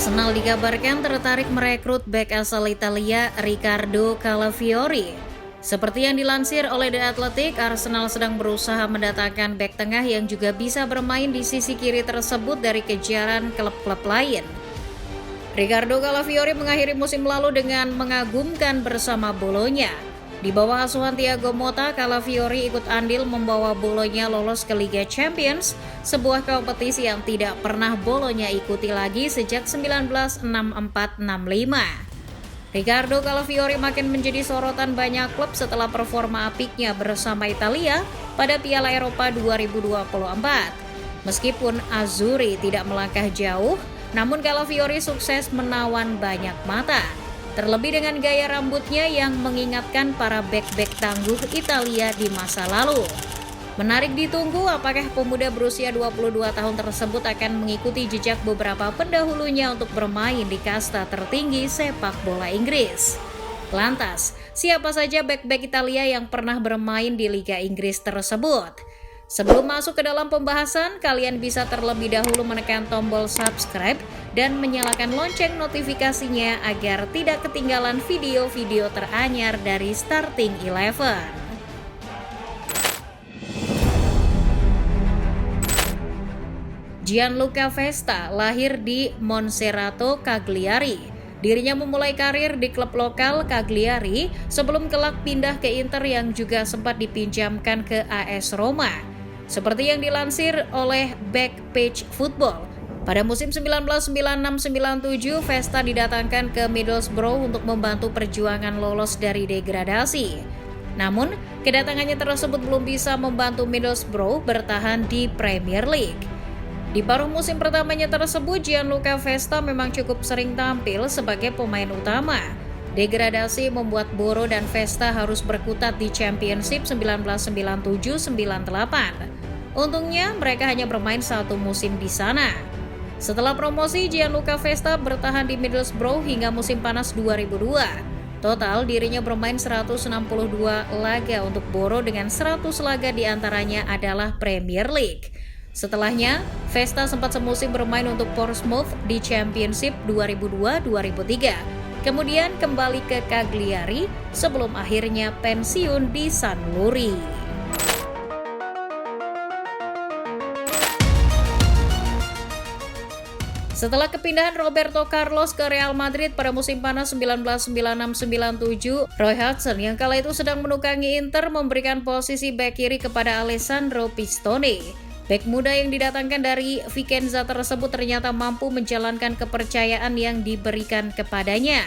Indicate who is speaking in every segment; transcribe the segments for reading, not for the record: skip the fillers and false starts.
Speaker 1: Arsenal dikabarkan tertarik merekrut bek asal Italia Riccardo Calafiori. Seperti yang dilansir oleh The Athletic, Arsenal sedang berusaha mendatangkan bek tengah yang juga bisa bermain di sisi kiri tersebut dari kejaran klub-klub lain. Riccardo Calafiori mengakhiri musim lalu dengan mengagumkan bersama Bologna. Di bawah asuhan Thiago Motta, Calafiori ikut andil membawa Bologna lolos ke Liga Champions, sebuah kompetisi yang tidak pernah Bologna ikuti lagi sejak 1964-65. Riccardo Calafiori makin menjadi sorotan banyak klub setelah performa apiknya bersama Italia pada Piala Eropa 2024. Meskipun Azzurri tidak melangkah jauh, namun Calafiori sukses menawan banyak mata. Terlebih dengan gaya rambutnya yang mengingatkan para bek-bek tangguh Italia di masa lalu. Menarik ditunggu apakah pemuda berusia 22 tahun tersebut akan mengikuti jejak beberapa pendahulunya untuk bermain di kasta tertinggi sepak bola Inggris. Lantas, siapa saja bek-bek Italia yang pernah bermain di Liga Inggris tersebut? Sebelum masuk ke dalam pembahasan, kalian bisa terlebih dahulu menekan tombol subscribe dan menyalakan lonceng notifikasinya agar tidak ketinggalan video-video teranyar dari Starting Eleven. Gianluca Vesta lahir di Monserrato, Cagliari. Dirinya memulai karir di klub lokal Cagliari sebelum kelak pindah ke Inter yang juga sempat dipinjamkan ke AS Roma. Seperti yang dilansir oleh Backpage Football, pada musim 1996-97 Vesta didatangkan ke Middlesbrough untuk membantu perjuangan lolos dari degradasi. Namun, kedatangannya tersebut belum bisa membantu Middlesbrough bertahan di Premier League. Di paruh musim pertamanya tersebut, Gianluca Vesta memang cukup sering tampil sebagai pemain utama. Degradasi membuat Boro dan Vesta harus berkutat di Championship 1997-98. Untungnya, mereka hanya bermain satu musim di sana. Setelah promosi, Gianluca Vesta bertahan di Middlesbrough hingga musim panas 2002. Total, dirinya bermain 162 laga untuk Boro dengan 100 laga diantaranya adalah Premier League. Setelahnya, Vesta sempat semusim bermain untuk Portsmouth di Championship 2002-2003. Kemudian kembali ke Cagliari sebelum akhirnya pensiun di San Luri. Setelah kepindahan Roberto Carlos ke Real Madrid pada musim panas 1996-97, Roy Hodgson yang kala itu sedang menukangi Inter memberikan posisi bek kiri kepada Alessandro Pistone. Bek muda yang didatangkan dari Vicenza tersebut ternyata mampu menjalankan kepercayaan yang diberikan kepadanya.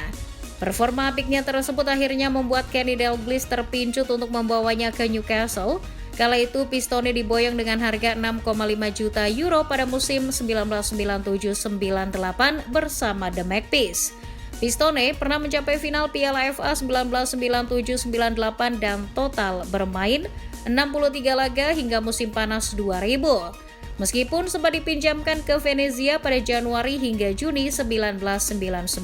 Speaker 1: Performa apiknya tersebut akhirnya membuat Kenny Dalglish terpincut untuk membawanya ke Newcastle. Kala itu Pistone diboyong dengan harga 6,5 juta euro pada musim 1997-98 bersama The Magpies. Pistone pernah mencapai final Piala FA 1997-98 dan total bermain 63 laga hingga musim panas 2000. Meskipun sempat dipinjamkan ke Venezia pada Januari hingga Juni 1999.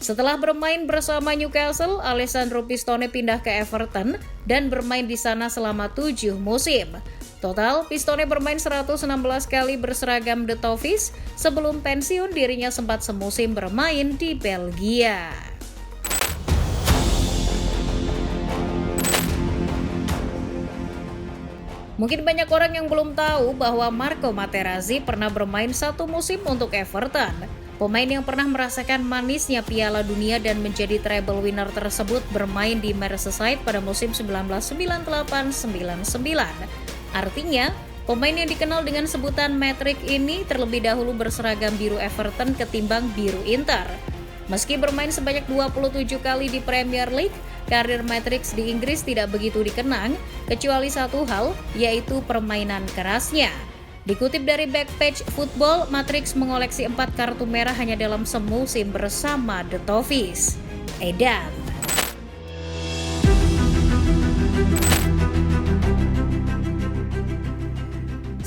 Speaker 1: Setelah bermain bersama Newcastle, Alessandro Pistone pindah ke Everton dan bermain di sana selama 7 musim. Total, Pistone bermain 116 kali berseragam The Toffees. Sebelum pensiun, dirinya sempat semusim bermain di Belgia. Mungkin banyak orang yang belum tahu bahwa Marco Materazzi pernah bermain satu musim untuk Everton. Pemain yang pernah merasakan manisnya Piala Dunia dan menjadi treble winner tersebut bermain di Merseyside pada musim 1998-99. Artinya, pemain yang dikenal dengan sebutan Matrix ini terlebih dahulu berseragam biru Everton ketimbang biru Inter. Meski bermain sebanyak 27 kali di Premier League, karir Matrix di Inggris tidak begitu dikenang, kecuali satu hal, yaitu permainan kerasnya. Dikutip dari Backpage Football, Matrix mengoleksi 4 kartu merah hanya dalam semusim bersama The Toffees. Edan.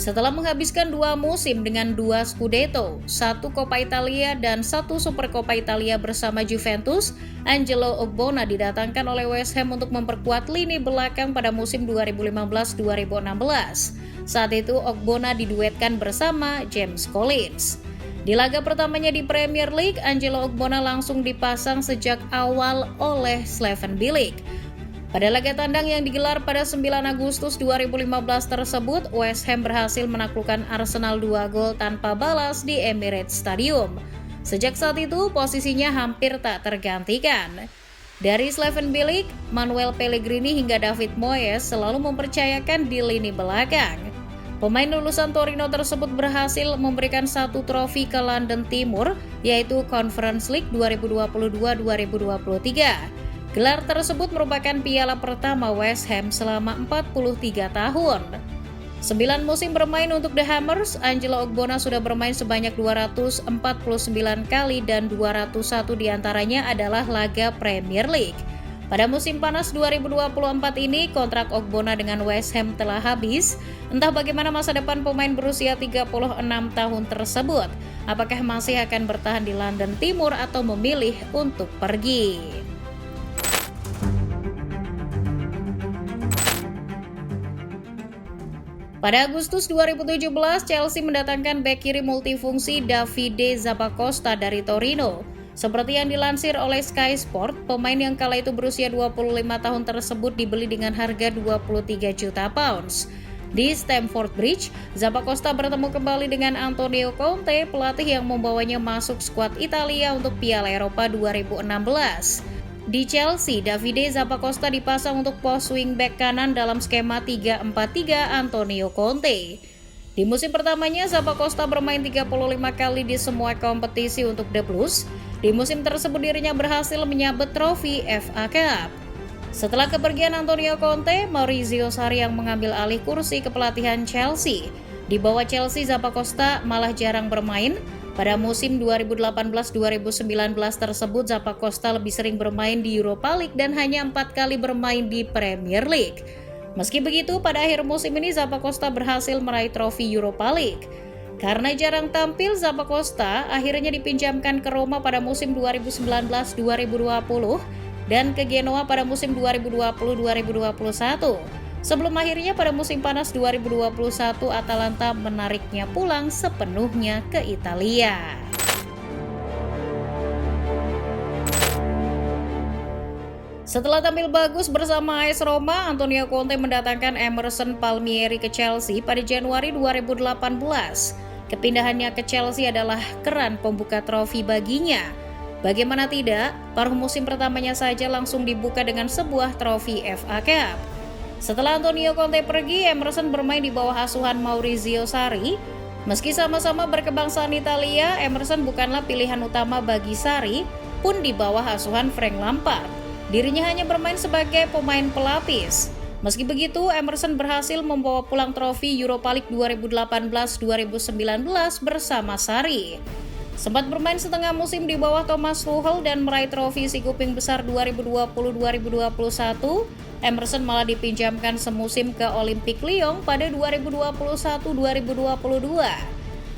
Speaker 1: Setelah menghabiskan 2 musim dengan 2 Scudetto, 1 Coppa Italia dan 1 Supercoppa Italia bersama Juventus, Angelo Ogbonna didatangkan oleh West Ham untuk memperkuat lini belakang pada musim 2015-2016. Saat itu Ogbonna diduetkan bersama James Collins. Di laga pertamanya di Premier League, Angelo Ogbonna langsung dipasang sejak awal oleh Slaven Bilic. Pada laga tandang yang digelar pada 9 Agustus 2015 tersebut, West Ham berhasil menaklukkan Arsenal 2 gol tanpa balas di Emirates Stadium. Sejak saat itu, posisinya hampir tak tergantikan. Dari Slaven Bilic, Manuel Pellegrini hingga David Moyes selalu mempercayakan di lini belakang. Pemain lulusan Torino tersebut berhasil memberikan satu trofi ke London Timur, yaitu Conference League 2022-2023. Gelar tersebut merupakan piala pertama West Ham selama 43 tahun. 9 musim bermain untuk The Hammers, Angelo Ogbonna sudah bermain sebanyak 249 kali dan 201 diantaranya adalah laga Premier League. Pada musim panas 2024 ini, kontrak Ogbonna dengan West Ham telah habis. Entah bagaimana masa depan pemain berusia 36 tahun tersebut. Apakah masih akan bertahan di London Timur atau memilih untuk pergi? Pada Agustus 2017, Chelsea mendatangkan bek kiri multifungsi Davide Zappacosta dari Torino. Seperti yang dilansir oleh Sky Sport, pemain yang kala itu berusia 25 tahun tersebut dibeli dengan harga 23 juta pounds. Di Stamford Bridge, Zappacosta bertemu kembali dengan Antonio Conte, pelatih yang membawanya masuk skuad Italia untuk Piala Eropa 2016. Di Chelsea, Davide Zappacosta dipasang untuk pos wingback kanan dalam skema 3-4-3 Antonio Conte. Di musim pertamanya, Zappacosta bermain 35 kali di semua kompetisi untuk The Blues. Di musim tersebut dirinya berhasil menyabet trofi FA Cup. Setelah kepergian Antonio Conte, Maurizio Sarri yang mengambil alih kursi kepelatihan Chelsea. Di bawah Chelsea, Zappacosta malah jarang bermain. Pada musim 2018-2019 tersebut, Zappacosta lebih sering bermain di Europa League dan hanya 4 kali bermain di Premier League. Meski begitu, pada akhir musim ini Zappacosta berhasil meraih trofi Europa League. Karena jarang tampil, Zappacosta akhirnya dipinjamkan ke Roma pada musim 2019-2020 dan ke Genoa pada musim 2020-2021. Sebelum akhirnya pada musim panas 2021, Atalanta menariknya pulang sepenuhnya ke Italia. Setelah tampil bagus bersama AS Roma, Antonio Conte mendatangkan Emerson Palmieri ke Chelsea pada Januari 2018. Kepindahannya ke Chelsea adalah keran pembuka trofi baginya. Bagaimana tidak, paruh musim pertamanya saja langsung dibuka dengan sebuah trofi FA Cup. Setelah Antonio Conte pergi, Emerson bermain di bawah asuhan Maurizio Sarri. Meski sama-sama berkebangsaan Italia, Emerson bukanlah pilihan utama bagi Sarri, pun di bawah asuhan Frank Lampard. Dirinya hanya bermain sebagai pemain pelapis. Meski begitu, Emerson berhasil membawa pulang trofi Europa League 2018-2019 bersama Sarri. Sempat bermain setengah musim di bawah Thomas Tuchel dan meraih trofi si kuping besar 2020-2021, Emerson malah dipinjamkan semusim ke Olympique Lyon pada 2021-2022.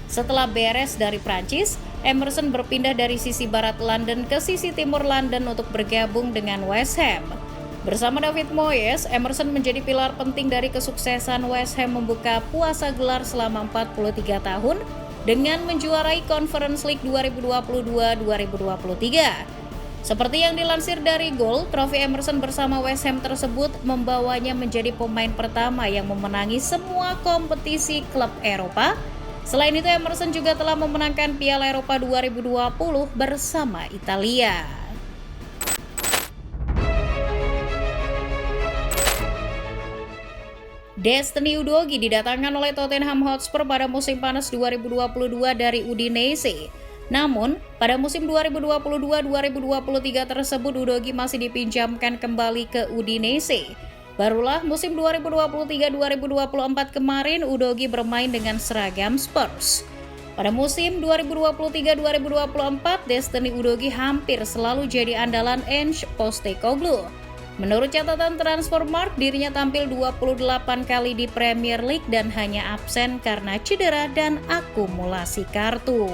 Speaker 1: Setelah beres dari Prancis, Emerson berpindah dari sisi barat London ke sisi timur London untuk bergabung dengan West Ham. Bersama David Moyes, Emerson menjadi pilar penting dari kesuksesan West Ham membuka puasa gelar selama 43 tahun dengan menjuarai Conference League 2022-2023. Seperti yang dilansir dari Goal, trofi Emerson bersama West Ham tersebut membawanya menjadi pemain pertama yang memenangi semua kompetisi klub Eropa. Selain itu, Emerson juga telah memenangkan Piala Eropa 2020 bersama Italia. Destiny Udogie didatangkan oleh Tottenham Hotspur pada musim panas 2022 dari Udinese. Namun, pada musim 2022-2023 tersebut Udogie masih dipinjamkan kembali ke Udinese. Barulah musim 2023-2024 kemarin Udogie bermain dengan seragam Spurs. Pada musim 2023-2024, Destiny Udogie hampir selalu jadi andalan Ange Postecoglou. Menurut catatan Transfermarkt, dirinya tampil 28 kali di Premier League dan hanya absen karena cedera dan akumulasi kartu.